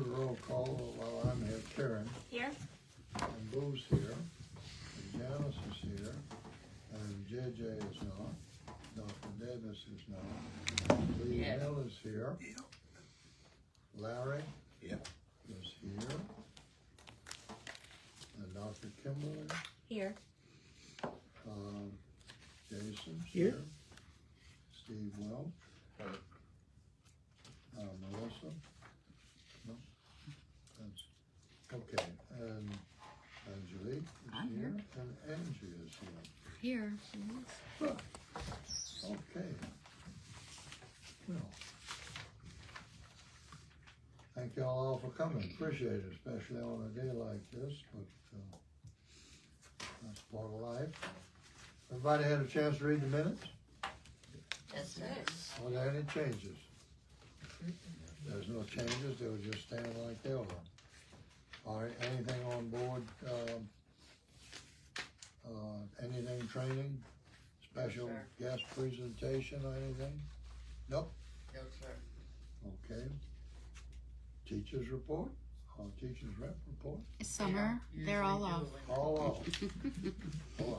do the roll call while I'm here. Karen. Here. And Boo's here. And Janice is here. And JJ is not. Dr. Davis is not. Lee Hill is here. Yep. Larry Yep. is here. And Dr. Kimberly. Here. Jason's Here. Steve Welch. Melissa. No? That's, okay, and Angelique is I'm here, here. and Angie is Here. here. Okay. Well, thank y'all all for coming. Appreciate it, especially on a day like this, but that's part of life. Everybody had a chance to read the minutes? Yes, sir. Were there any changes? There's no changes, they were just staying like they were. All right, anything on board, anything training, special Sir. guest presentation or anything? Nope, No, sir. okay. Teachers report, or teachers rep report, It's summer. They're all off. all off. Boy,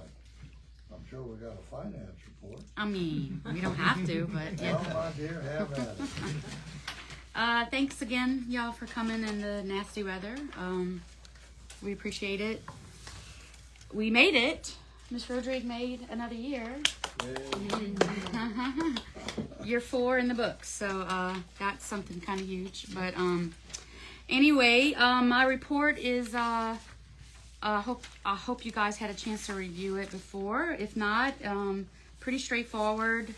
I'm sure we got a finance report. I mean, we don't have to, but yeah. Well, my dear, have at it. Thanks again, y'all, for coming in the nasty weather. We appreciate it. We made it. Miss Rodrigue made another year. Year 4 in the books, so that's something kind of huge. But anyway, my report is. I hope you guys had a chance to review it before. If not, pretty straightforward.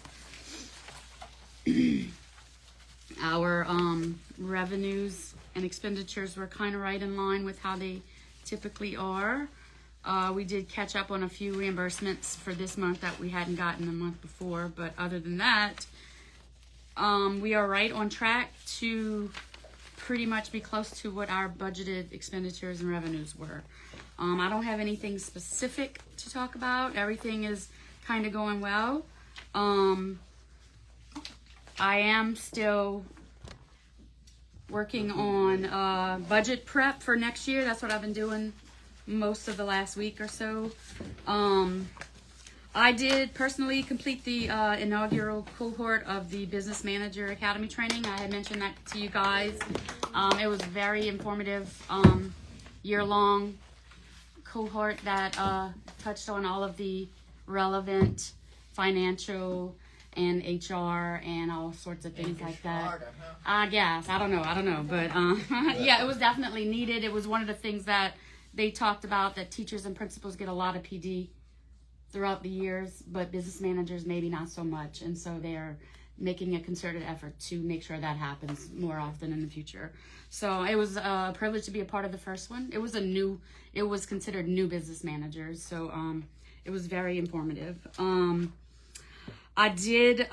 Our revenues and expenditures were kind of right in line with how they typically are. We did catch up on a few reimbursements for this month that we hadn't gotten the month before, but other than that, we are right on track to pretty much be close to what our budgeted expenditures and revenues were. I don't have anything specific to talk about. Everything is kind of going well. I am still working on budget prep for next year. That's what I've been doing most of the last week or so. I did personally complete the inaugural cohort of the Business Manager Academy training. I had mentioned that to you guys. It was very informative, year-long cohort that touched on all of the relevant financial and HR and all sorts of things like that. Harder, huh? I guess. I don't know. But yeah, it was definitely needed. It was one of the things that they talked about, that teachers and principals get a lot of PD throughout the years, but business managers maybe not so much. And so they're making a concerted effort to make sure that happens more often in the future. So it was a privilege to be a part of the first one. It was considered new business managers. So it was very informative. I did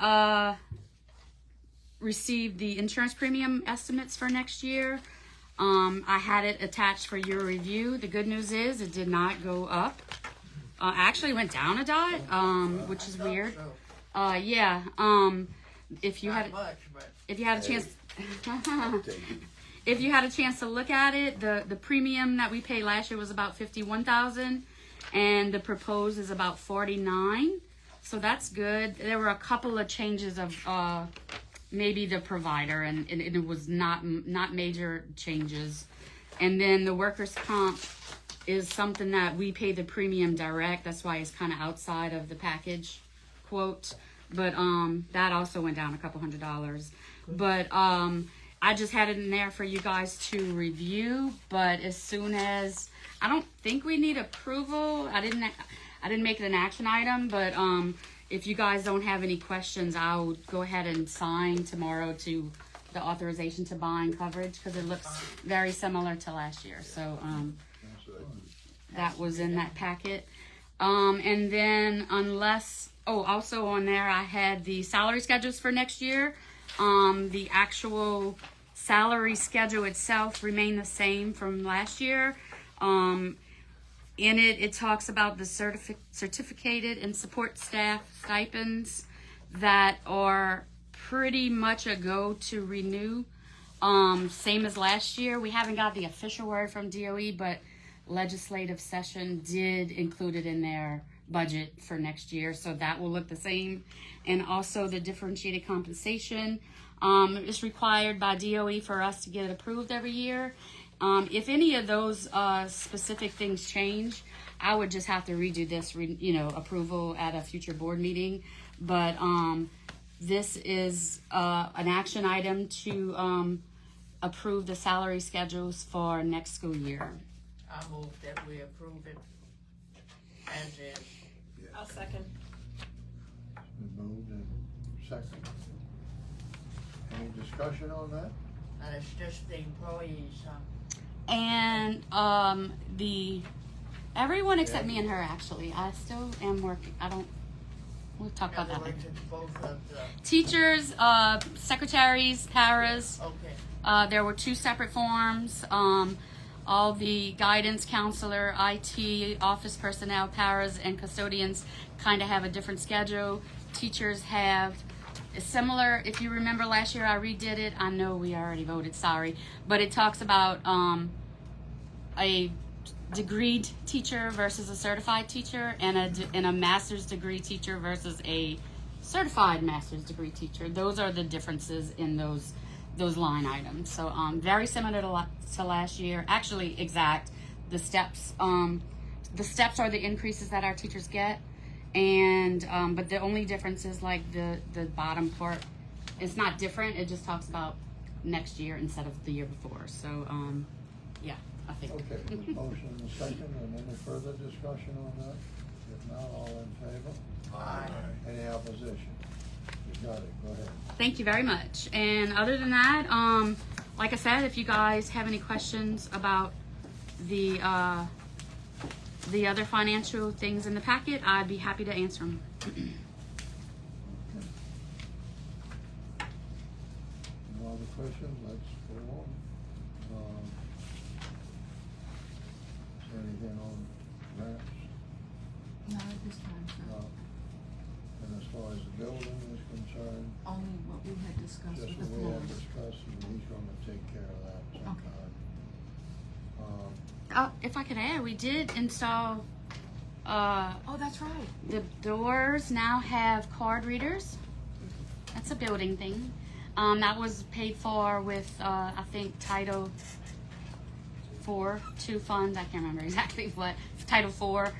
receive the insurance premium estimates for next year. I had it attached for your review. The good news is it did not go up. Actually went down a dot, which is weird. So, Yeah. If you not had much, but if you had a chance if you had a chance to look at it, the premium that we paid last year was about $51,000, and the proposed is about $49,000. So that's good. There were a couple of changes of maybe the provider, and it was not major changes. And then the workers' comp is something that we pay the premium direct. That's why it's kind of outside of the package quote. But that also went down a couple $100. But I just had it in there for you guys to review. But as soon as, I don't think we need approval. I didn't make it an action item, but if you guys don't have any questions, I'll go ahead and sign tomorrow to the authorization to bind coverage, because it looks very similar to last year. So that was in that packet. And then also on there, I had the salary schedules for next year. The actual salary schedule itself remained the same from last year. In it talks about the certificated and support staff stipends that are pretty much a go to renew. Same as last year. We haven't got the official word from DOE, but legislative session did include it in their budget for next year, so that will look the same. And also the differentiated compensation is required by DOE for us to get it approved every year. If any of those specific things change, I would just have to redo this, approval at a future board meeting. But this is an action item to approve the salary schedules for next school year. I move that we approve it as is. I'll second. It's been moved and second. Any discussion on that? And it's just the employees, huh? And everyone except me and her, actually. I still am working. We'll talk about In other that words, later. it's both of the, Teachers, secretaries, paras. okay. There were 2 separate forms. All the guidance counselor, IT, office personnel, paras, and custodians kind of have a different schedule. Teachers have similar. If you remember last year, I redid it. I know we already voted, sorry. But it talks about a degreed teacher versus a certified teacher, and a master's degree teacher versus a certified master's degree teacher. Those are the differences in those line items. So very similar to last year. Actually, exact. The steps are the increases that our teachers get, and but the only difference is like the bottom part is not different. It just talks about next year instead of the year before. So yeah, I think. Okay, motion and a second, and any further discussion on that? If not, all in favor? Aye. Any opposition? You got it, go ahead. Thank you very much. And other than that, like I said, if you guys have any questions about the other financial things in the packet, I'd be happy to answer them. No other questions, let's go on. Is there anything on grants? Not at this time, sir. No. And as far as the building is concerned, Only what we had discussed just with the what we had floors. discussed, and he's gonna take care of that sometime. If I could add, we did install Oh, that's right. the doors now have card readers. That's a building thing. That was paid for with I think Title 2 funds. I can't remember exactly what. Title 4.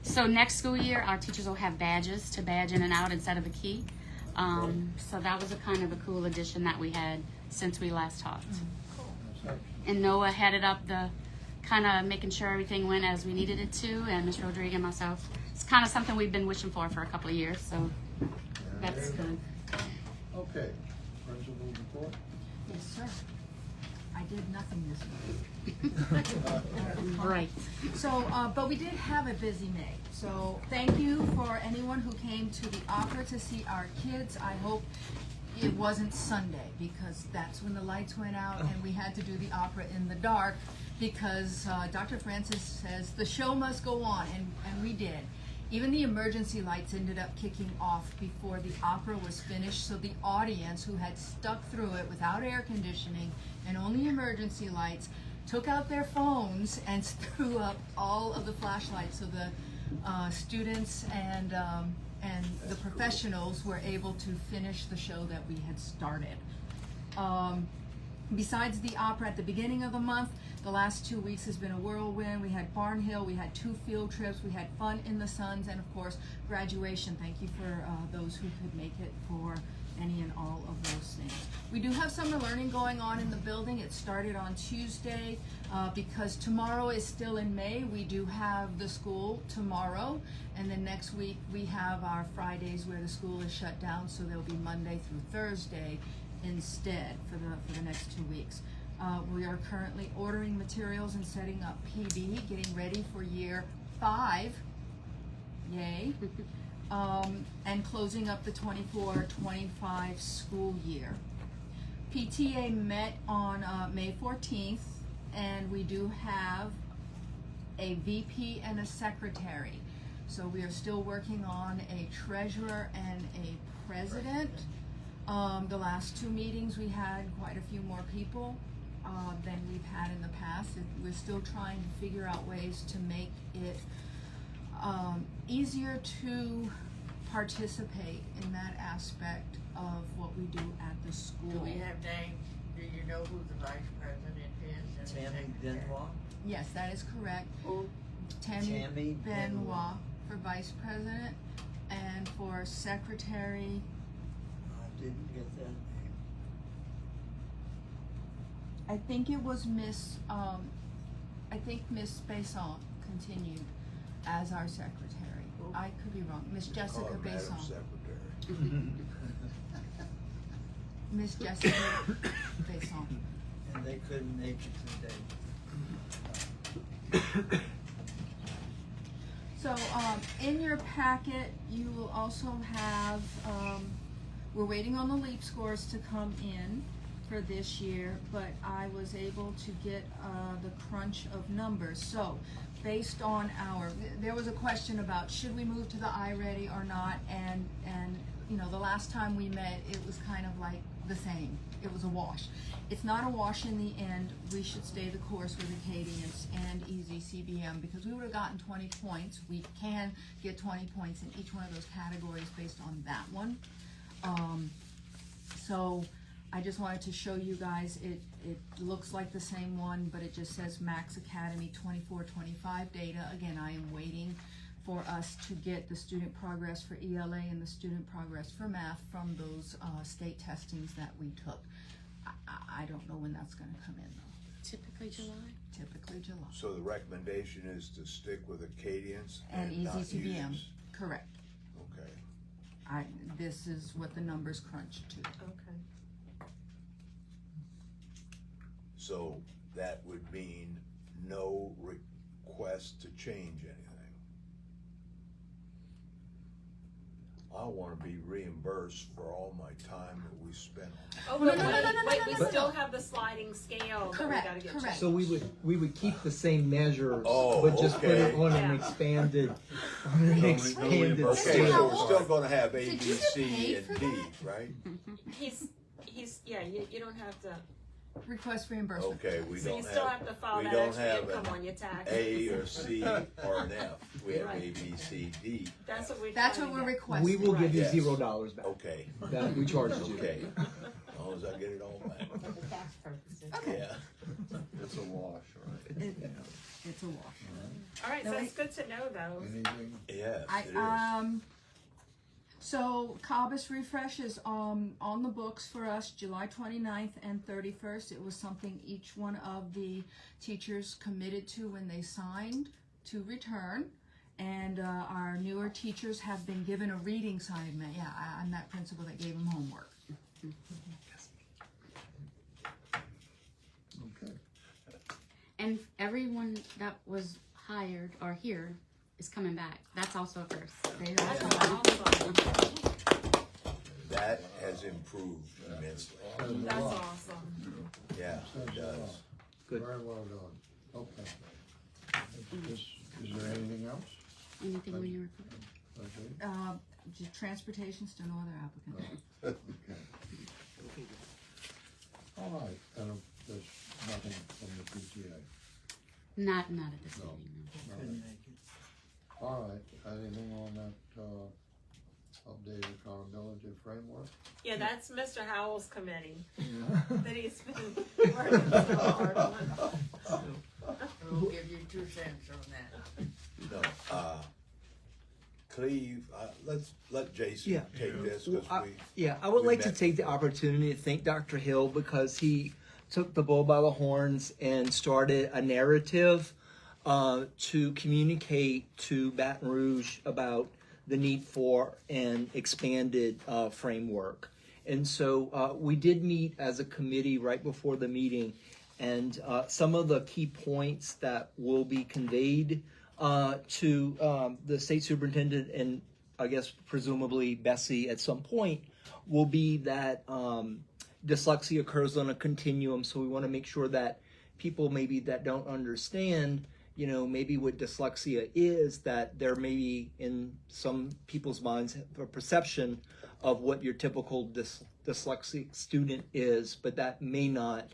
So next school year, our teachers will have badges to badge in and out instead of a key. So that was a kind of a cool addition that we had since we last talked. That's And Noah headed up the kind of making sure everything went as we needed it to, and Ms. Rodriguez and myself. It's kind of something we've been wishing for a couple of years, so that's good. Okay, principal's report? Yes, sir. I did nothing this week. Right. So, but we did have a busy May. So thank you for anyone who came to the opera to see our kids. I hope it wasn't Sunday, because that's when the lights went out and we had to do the opera in the dark, because Dr. Francis says the show must go on, and we did. Even the emergency lights ended up kicking off before the opera was finished, so the audience, who had stuck through it without air conditioning and only emergency lights, took out their phones and threw up all of the flashlights, so the students and the professionals were able to finish the show that we had started. Besides the opera at the beginning of the month, the last 2 weeks has been a whirlwind. We had Barnhill, we had 2 field trips, we had Fun in the Suns, and of course, graduation. Thank you for those who could make it for any and all of those things. We do have summer learning going on in the building. It started on Tuesday because tomorrow is still in May. We do have the school tomorrow, and then next week we have our Fridays where the school is shut down, so there'll be Monday through Thursday instead for the next 2 weeks. We are currently ordering materials and setting up PB, getting ready for year 5. Yay. And closing up the 24-25 school year. PTA met on May 14th, and we do have a VP and a secretary. So we are still working on a treasurer and a president. The last two meetings, we had quite a few more people than we've had in the past. We're still trying to figure out ways to make it easier to participate in that aspect of what we do at the school. Do we have names? Do you know who the vice president is? and the Tammy secretary? Benoit. Yes, that is correct. Who? Tammy Tammy Benoit for vice president, and for secretary, I didn't get that name. I think it was Miss Besson continued as our secretary. I could be wrong. Miss Jessica Besson. Miss Jessica Besson. And they couldn't make it today. So, in your packet, you will also have, we're waiting on the LEAP scores to come in for this year, but I was able to get, the crunch of numbers. So, based on there was a question about should we move to the iReady or not, and, you know, the last time we met, it was kind of like the same. It was a wash. It's not a wash in the end. We should stay the course with Acadians and Easy CBM because we would have gotten 20 points. We can get 20 points in each one of those categories based on that one. So I just wanted to show you guys, it looks like the same one, but it just says Max Academy 24-25 data. Again, I am waiting for us to get the student progress for ELA and the student progress for math from those state testings that we took. I don't know when that's gonna come in though. Typically July. Typically July. So the recommendation is to stick with Acadians And and not Easy CBM, use. correct. Okay. This is what the numbers crunch to. Okay. So that would mean no request to change anything. I wanna be reimbursed for all my time that we spent on. Oh, No, but no, no, wait, no, no, wait, no, we no, still no. have the sliding scale that Correct, we gotta get correct. checked. So we would keep the same measures, Oh, but just put it okay. on an Yeah. expanded, Okay, This is so how we're still old- gonna have A, Did B, you get C, paid and for D, that? right? He's, yeah, you don't have to, Request reimbursement. Okay, we so you don't still have to file we that don't extra have income an on your tax. A or C or an F. We have Right. A, B, C, D. That's what we're That's trying what to we're get. requesting. we will give you Yes. $0 back. Okay, That we charged you. okay. As long as I get it all back. For the tax purposes. Okay. Yeah. It's a wash, right? It's a wash. All right, No, so that's good to know though. Anything? Yes, it is. So Cabas Refresh is on the books for us July 29th and 31st. It was something each one of the teachers committed to when they signed to return. And our newer teachers have been given a reading assignment. Yeah, I'm that principal that gave them homework. Okay. And everyone that was hired or here is coming back. That's also a first. They That's are awesome. That has improved immensely. Says a That's lot. awesome. Yeah, Says it a lot. does. Good. Very well done. Okay. Is there anything else? Anything when you were Okay. just transportation, still no other applicant. Okay. All right, and there's nothing from the PTA. not at this No. meeting. No. Couldn't make it. All right, anything on that, updated accountability framework? Yeah, that's Mr. Howell's committee that he's been working so hard on. We'll give you 2 cents on that. No, Cleve, let's let Jason Yeah. take this, Well, cause I would we like to met- take the opportunity to thank Dr. Hill because he took the bull by the horns and started a narrative to communicate to Baton Rouge about the need for an expanded framework. And so we did meet as a committee right before the meeting, and some of the key points that will be conveyed to the state superintendent and I guess presumably Bessie at some point will be that dyslexia occurs on a continuum. So we want to make sure that people maybe that don't understand maybe what dyslexia is, that there may be in some people's minds a perception of what your typical dyslexic student is, but that may not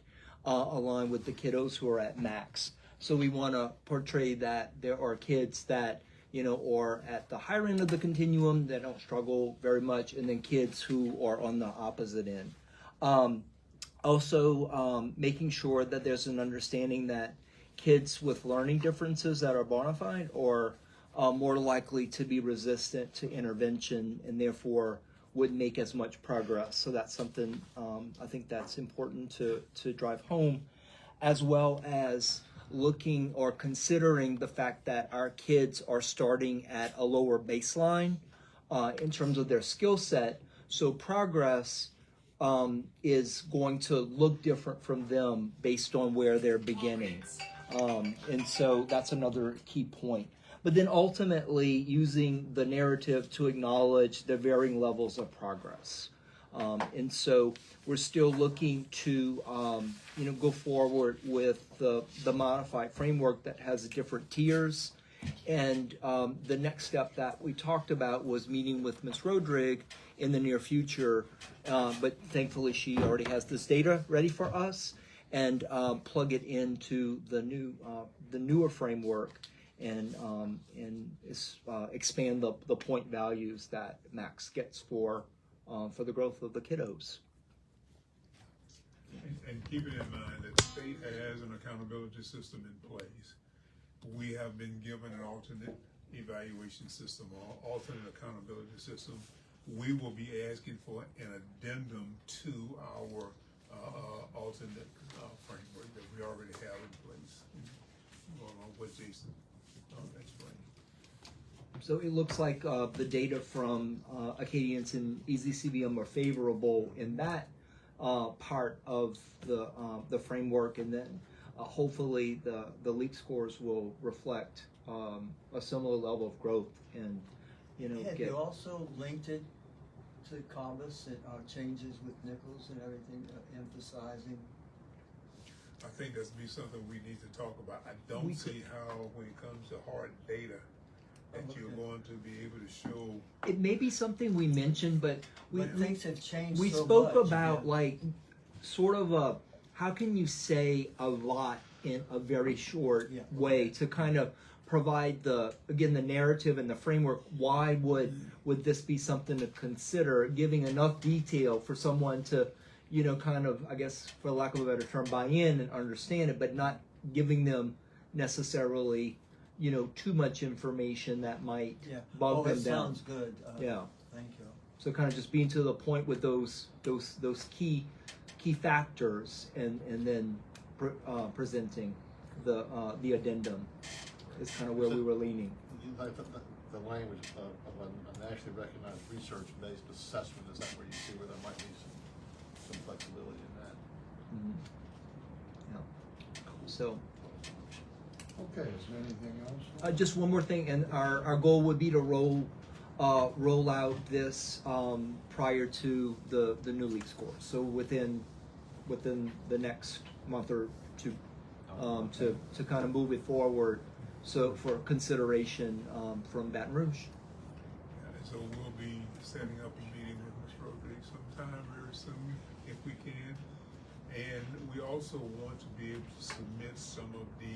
align with the kiddos who are at max. So we want to portray that there are kids that are at the higher end of the continuum that don't struggle very much, and then kids who are on the opposite end. Also, making sure that there's an understanding that kids with learning differences that are bona fide are more likely to be resistant to intervention and therefore wouldn't make as much progress. So that's something I think that's important to drive home, as well as looking or considering the fact that our kids are starting at a lower baseline in terms of their skill set. So progress is going to look different from them based on where they're beginning. And so that's another key point. But then ultimately using the narrative to acknowledge the varying levels of progress. And so we're still looking to go forward with the modified framework that has different tiers. And the next step that we talked about was meeting with Ms. Rodrigue in the near future. But thankfully she already has this data ready for us, and plug it into the newer framework and expand the point values that Max gets for the growth of the kiddos. And keeping in mind that the state has an accountability system in place. We have been given an alternate evaluation system or alternate accountability system. We will be asking for an addendum to our alternate framework that we already have in place, along with Jason explained. So it looks like the data from Acadians and EasyCBM are favorable in that part of the framework, and then hopefully the LEAP scores will reflect a similar level of growth and Have you also linked it to COMBUS and changes with Nichols and everything, emphasizing? I think that's be something we need to talk about. I don't see how, when it comes to hard data, that you're going to be able to show. It may be something we mentioned, but things have changed. We so spoke much, about yeah. like sort of how can you say a lot in a very short way to kind of provide the narrative and the framework. Why would this be something to consider, giving enough detail for someone to kind of, I guess for lack of a better term, buy in and understand it, but not giving them necessarily too much information that might bog them down. Sounds good. Yeah. Thank you. So kind of just being to the point with those key factors, and then presenting the addendum is kind of where we were leaning. The language of a nationally recognized research-based assessment, is that where you see where there might be some flexibility in that? Mm-hmm. Yeah. So. Okay, is there anything else? Just one more thing, and our goal would be to roll out this prior to the new league score. So within the next month or two, to kind of move it forward. So for consideration from Baton Rouge. And so we'll be setting up a meeting with Ms. Rodrigue sometime very soon, if we can. And we also want to be able to submit some of the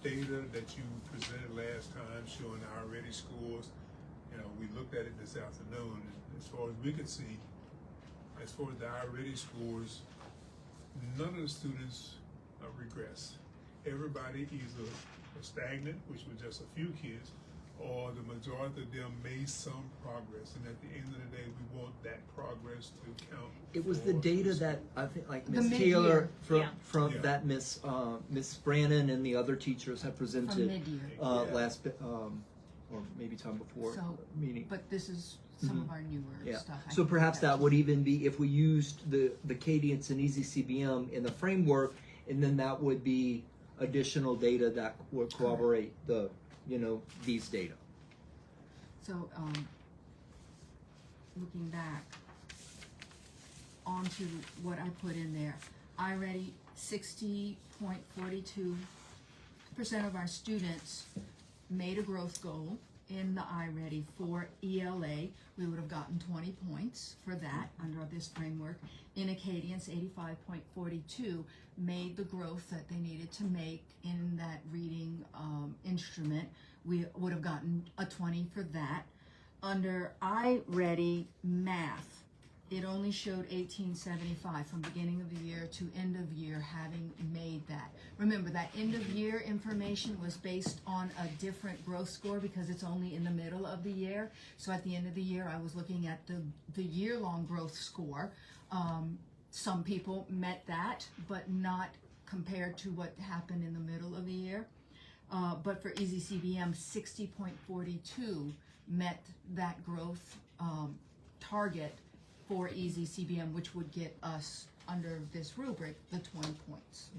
data that you presented last time showing our ready scores. We looked at it this afternoon, and as far as we could see, as far as the ready scores, none of the students regress. Everybody either was stagnant, which was just a few kids, or the majority of them made some progress. And at the end of the day, we want that progress to count. It was the data that I think, like Ms. mid-year. Taylor from Yeah. that Miss Brannon and the other teachers have From presented mid-year. last or maybe time before So, meeting. but this is some of our newer Yeah. stuff. I So think perhaps that would even be if we used the Cadence and EasyCBM in the framework, and then that would be additional data that would corroborate the these data. So, looking back onto what I put in there, iReady, 60.42% of our students made a growth goal in the iReady for ELA. We would have gotten 20 points for that under this framework. In Acadience, 85.42 made the growth that they needed to make in that reading instrument. We would have gotten a 20 for that. Under iReady Math, it only showed 1875 from beginning of the year to end of year having made that. Remember, that end of year information was based on a different growth score because it's only in the middle of the year. So at the end of the year, I was looking at the year-long growth score. Some people met that, but not compared to what happened in the middle of the year. But for Easy CBM, 60.42 met that growth target for Easy CBM, which would get us under this rubric the 20 points.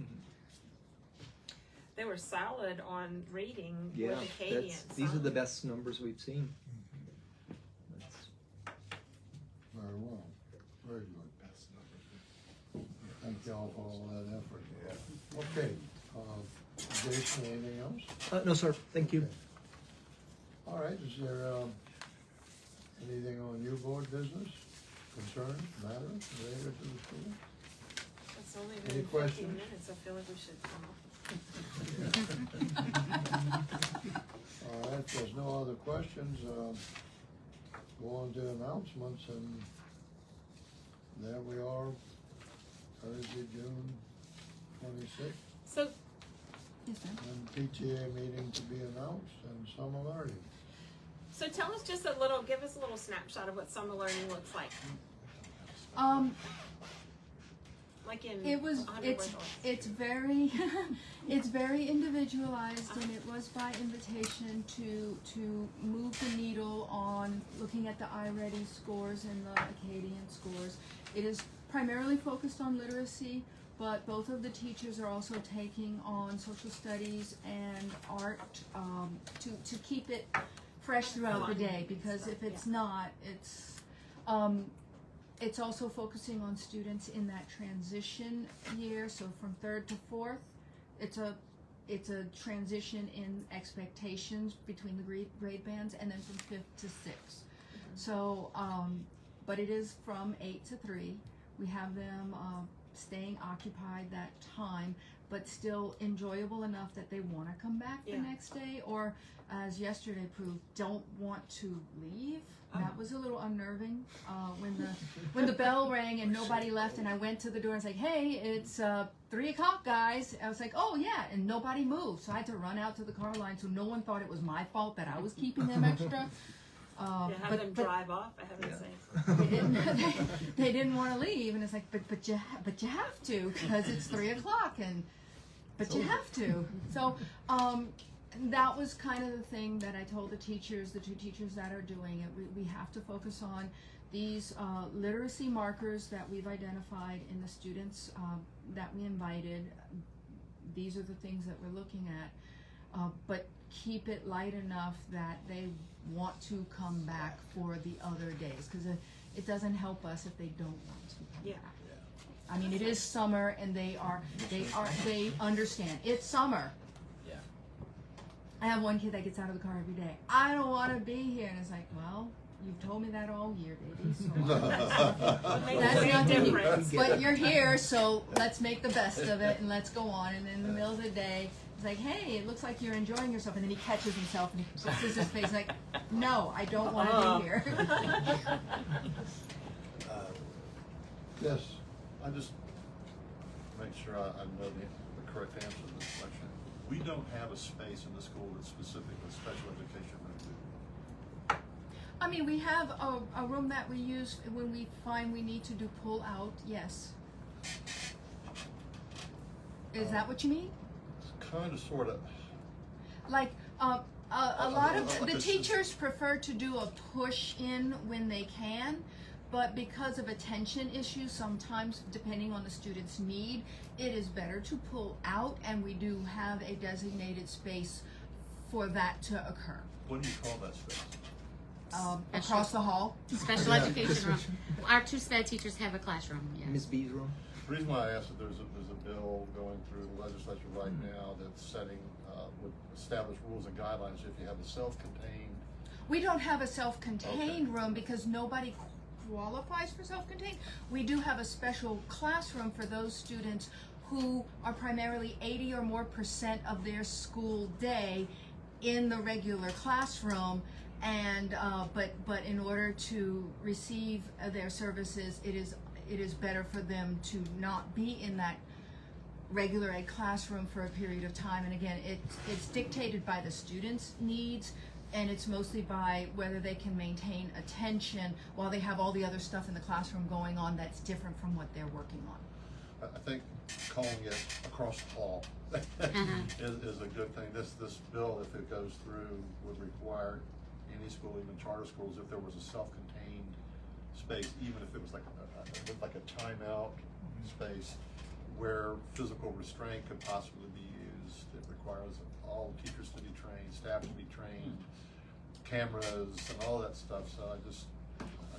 They were solid on reading Yeah, with Acadians. these are the best numbers we've seen. That's- Very well, very good. Thank y'all for all that effort. Okay, Jason, anything else? No, sir. Thank you. All right, is there anything on your board business, concerns, matters related to the school? It's only Any been 15 questions? minutes. I feel like we should come off. All right, if there's no other questions, go on to announcements, and there we are, Thursday, June 26th, So Yes, ma'am. and PTA meeting to be announced, and summer learning. So tell us just give us a little snapshot of what summer learning looks like. Like in It was 100 it's words or less. it's very it's very individualized, and it was by invitation to move the needle on looking at the iReady scores and the Acadian scores. It is primarily focused on literacy, but both of the teachers are also taking on social studies and art to keep it fresh throughout the day, because if it's not, it's also focusing on students in that transition year. So from 3rd to 4th, it's a transition in expectations between the grade bands, and then from 5th to 6th. So, but it is from 8 to 3. We have them staying occupied that time, but still enjoyable enough that they want to come back the next day, or as yesterday proved, don't want to leave. That was a little unnerving when the bell rang and nobody left, and I went to the door and was like, "Hey, it's 3 o'clock, guys." I was like, "Oh yeah," and nobody moved, so I had to run out to the car line so no one thought it was my fault that I was keeping them extra. Have them drive off, for heaven's sakes. They didn't want to leave, and it's like, but you have to, because it's 3 o'clock, but you have to. So that was kind of the thing that I told the teachers, the 2 teachers that are doing it. We have to focus on these literacy markers that we've identified in the students that we invited. These are the things that we're looking at, but keep it light enough that they want to come back for the other days, because it doesn't help us if they don't want to come back. I mean, it is summer, and they understand it's summer. I have one kid that gets out of the car every day. I don't want to be here, and it's like, well, you've told me that all year, baby. So that's not different. But you're here, so let's make the best of it, and let's go on. And in the middle of the day, it's like, hey, it looks like you're enjoying yourself, and then he catches himself and he pushes his face like, no, I don't want to be here. Yes, I just make sure I know the correct answer to this question. We don't have a space in the school that's specifically special education room. I mean, we have a room that we use when we find we need to do pull out, yes. Is that what you mean? It's kind of, sort of. Like, a lot of the This is- teachers prefer to do a push in when they can, but because of attention issues, sometimes depending on the student's need, it is better to pull out, and we do have a designated space for that to occur. What do you call that space? Across the hall. Special education room. Our 2 SPED teachers have a classroom. Ms. Yes. B's room. The reason why I asked if there's a bill going through the legislature right now that's setting, would establish rules and guidelines if you have a self-contained. We don't have a self-contained room because nobody qualifies for self-contained. We do have a special classroom for those students who are primarily 80 or more % of their school day in the regular classroom, and but in order to receive their services, it is better for them to not be in that regular ed classroom for a period of time. And again, it's dictated by the students' needs, and it's mostly by whether they can maintain attention while they have all the other stuff in the classroom going on that's different from what they're working on. I think calling it across the hall is a good thing. This bill, if it goes through, would require any school, even charter schools, if there was a self-contained space, even if it was like a timeout space where physical restraint could possibly be used. It requires all teachers to be trained, staff to be trained, cameras and all that stuff. So I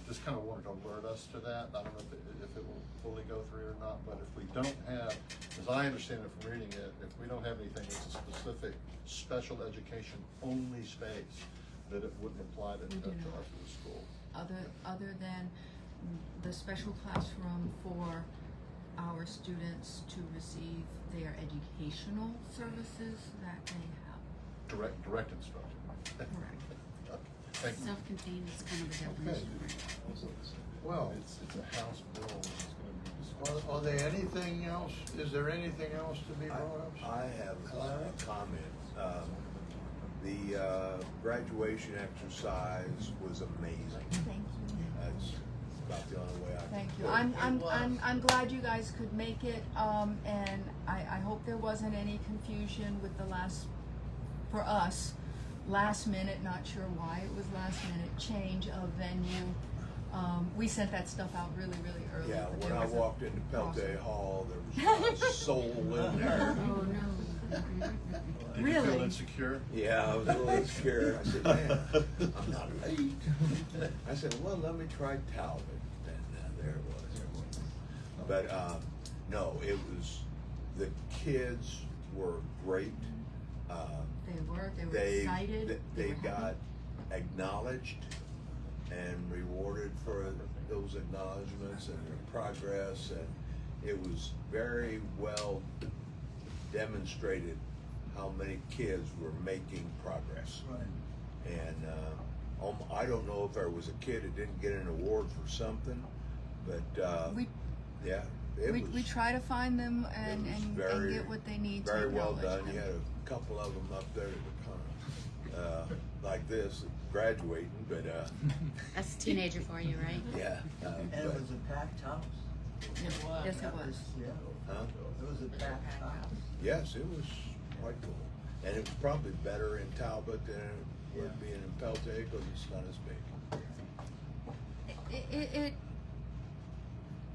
just kind of wanted to alert us to that. I don't know if it will fully go through or not, but if we don't have, as I understand it from reading it, if we don't have anything that's a specific special education only space, that it wouldn't apply to us as a school. Other than the special classroom for our students to receive their educational services that they have. Direct instruction. Correct. Thank you. Self-contained is kind of a definition. Well, It's a House bill, it's gonna be discussed. are there anything else, is there anything else to be brought up? I have a comment. The graduation exercise was amazing. Thank you. That's about the only way I can. Thank you. put it. I'm glad you guys could make it, and I hope there wasn't any confusion with the for us, last minute, not sure why it was last minute, change of venue. We sent that stuff out really, really early. Yeah, but when there I was a walked into Pelte crossover. Hall, there was not a soul in there. Oh, no. Did you feel Really? insecure? Yeah, I was a little scared. I said, man, I'm not late. I said, well, let me try Talbot. And there it was. But no, it was, the kids were great. They were excited. They were got happy. acknowledged and rewarded for those acknowledgments and their progress, and it was very well demonstrated how many kids were making progress. Right. And I don't know if there was a kid that didn't get an award for something, but We yeah, it was. we try to find them and get what they need to Very well acknowledge done. them. You had a couple of them up there that were kind of like this, graduating, but That's a teenager for you, right? yeah. And it was a packed house. It was. Yes, it was. Yeah, Huh? it was a packed house. Yes, it was quite cool, and it was probably better in Talbot than it would be in Pelte because it's not as big.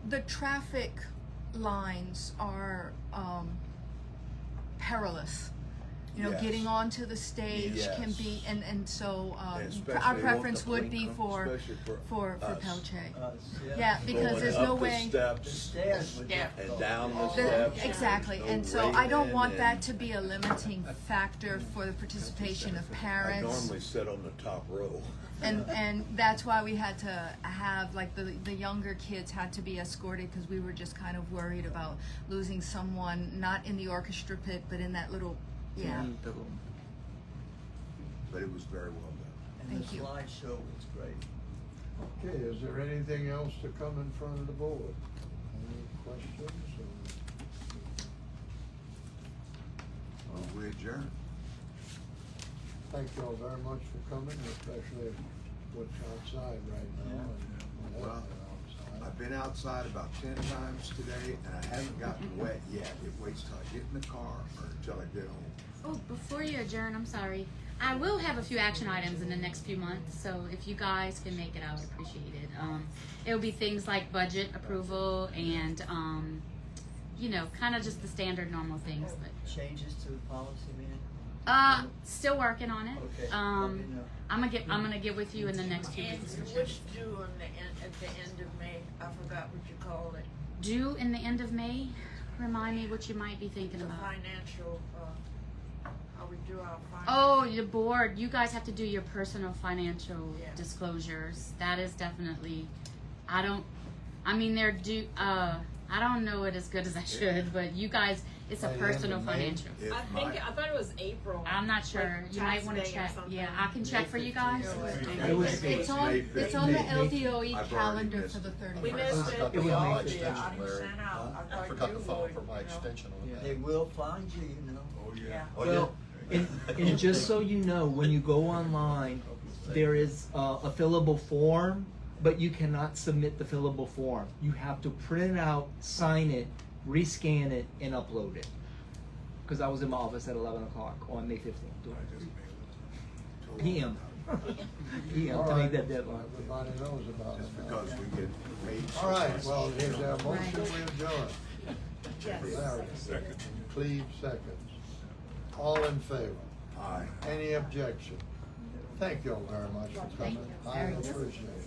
The traffic lines are perilous. You know, Yes. getting onto the stage can Yes. be, and so And especially our wanting preference to would be blink, for especially for us. Pelche. Yeah. Yeah, because Going there's up no the way. The steps stairs were Yeah. and difficult. down the All steps. Exactly, No and so I don't railing want that and- to be a limiting factor for the participation of I parents. normally sit on the top row. And that's why we had to have, like, the younger kids had to be escorted because we were just kind of worried about losing someone, not in the orchestra pit, but in that little, yeah. But it was very well done. And Thank the you. slideshow was great. Okay, is there anything else to come in front of the board? Any questions? We adjourn. Thank you all very much for coming, especially what's outside right now. and Well, outside. I've been outside about 10 times today, and I haven't gotten wet yet. It waits till I get in the car or until I get home. Oh, before you adjourn, I'm sorry. I will have a few action items in the next few months, so if you guys can make it, I would appreciate it. It'll be things like budget approval and, you know, kind of just the standard normal things. But Changes to the policy, man. Still working on it. Okay, let me know. I'm gonna get with you in the next 2 And weeks. what's due on the end, at the end of May? I forgot what you called it. Due in the end of May. Remind me what you might be thinking The about. financial, how we do our financial. Oh, the board. You guys have to do your personal financial Yeah. disclosures. That is definitely. I mean, they're due. I don't know it as good as I should, but you guys, it's a By the end of personal May? financial. If I my- thought it was April. I'm not sure. Like You might tax want to day or check. something. Yeah, I can check for you guys. It was It's on, May it's on the May- LDOE I've already calendar missed for the it. 31st. We missed it. Forgot It to was file May my 15th. extension, I didn't Larry. send out. I I thought forgot you to file would, for my you know. extension on They that. will find you, you know. Oh, yeah. Yeah. Oh, Well, yeah. and just so you know, when you go online, there is a fillable form, but you cannot submit the fillable form. You have to print it out, sign it, rescan it, and upload it. Because I was in my office at 11 o'clock on May 15th. I just made PM. PM All to right, make that deadline. everybody knows about Just it. because we get paid. so All right, much. well, here's our motion, we adjourn. Larry, Second. Cleve seconds. All in favor? Aye. Any objection? Thank you all very much for coming. I appreciate it.